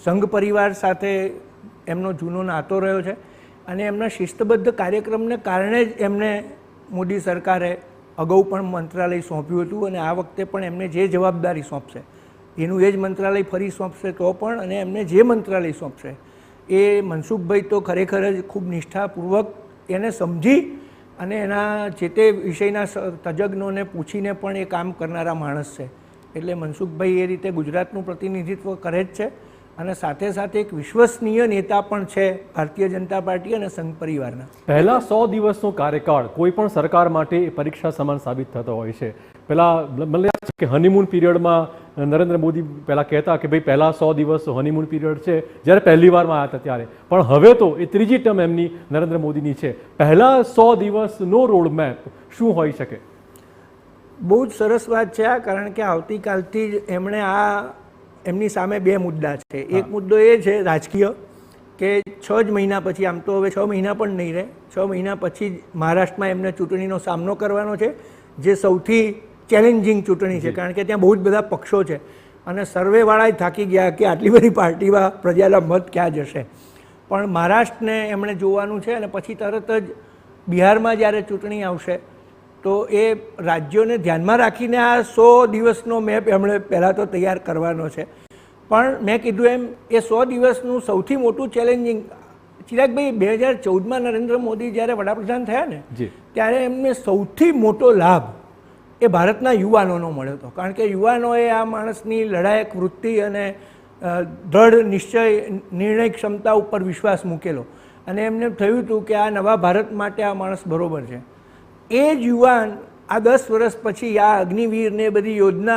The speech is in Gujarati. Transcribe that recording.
સંઘ પરિવાર સાથે એમનો જૂનો નાતો રહ્યો છે અને એમના શિસ્તબદ્ધ કાર્યક્રમને કારણે જ એમને મોદી સરકારે અગાઉ પણ મંત્રાલય સોંપ્યું હતું અને આ વખતે પણ એમને જે જવાબદારી સોંપશે એનું એ જ મંત્રાલય ફરી સોંપશે તો પણ, અને એમને જે મંત્રાલય સોંપશે એ મનસુખભાઈ તો ખરેખર જ ખૂબ નિષ્ઠાપૂર્વક એને સમજી અને એના જે તે વિષયના તજજ્ઞોને પૂછીને પણ એ કામ કરનારા માણસ છે. એટલે મનસુખભાઈ એ રીતે ગુજરાતનું પ્રતિનિધિત્વ કરે જ છે અને સાથે સાથે એક વિશ્વસનીય નેતા પણ છે ભારતીય જનતા પાર્ટી અને સંઘ પરિવારના. પહેલા 100 દિવસનો કાર્યકાળ કોઈ પણ સરકાર માટે પરીક્ષા સમાન સાબિત થતો હોય છે. પહેલા મને યાદ છે કે હનીમૂન પીરિયડમાં નરેન્દ્ર મોદી પહેલાં કહેતા કે ભાઈ પહેલા 100 દિવસ હનીમૂન પીરિયડ છે, જ્યારે પહેલી વારમાં આવ્યા હતા ત્યારે. પણ હવે તો એ ત્રીજી ટર્મ એમની નરેન્દ્ર મોદીની છે. પહેલા 100 દિવસનો રોડ મેપ શું હોઈ શકે? બહુ જ સરસ વાત છે આ, કારણ કે આવતીકાલથી જ એમણે એમની સામે બે મુદ્દા છે. એક મુદ્દો એ છે રાજકીય કે 6 જ મહિના પછી, આમ તો હવે 6 મહિના પણ નહીં રહે, 6 મહિના પછી જ મહારાષ્ટ્રમાં એમને ચૂંટણીનો સામનો કરવાનો છે, જે સૌથી ચેલેન્જિંગ ચૂંટણી છે કારણ કે ત્યાં બહુ જ બધા પક્ષો છે અને સર્વેવાળા થાકી ગયા કે આટલી બધી પાર્ટીમાં પ્રજાના મત ક્યાં જશે. પણ મહારાષ્ટ્રને એમણે જોવાનું છે અને પછી તરત જ બિહારમાં જ્યારે ચૂંટણી આવશે તો એ રાજ્યોને ધ્યાનમાં રાખીને આ 100 દિવસનો મેપ એમણે પહેલાં તો તૈયાર કરવાનો છે. પણ મેં કીધું એમ એ 100 દિવસનું સૌથી મોટું ચેલેન્જિંગ, ચિરાગભાઈ 2014માં નરેન્દ્ર મોદી જ્યારે વડાપ્રધાન થયા ને ત્યારે એમને સૌથી મોટો લાભ એ ભારતના યુવાનોનો મળ્યો હતો. કારણ કે યુવાનોએ આ માણસની લડાયક વૃત્તિ અને દૃઢ નિશ્ચય, નિર્ણય ક્ષમતા ઉપર વિશ્વાસ મૂકેલો અને એમને થયું હતું કે આ નવા ભારત માટે આ માણસ બરોબર છે. એ જ યુવાન આ 10 વર્ષ પછી આ અગ્નિવીર ને બધી યોજના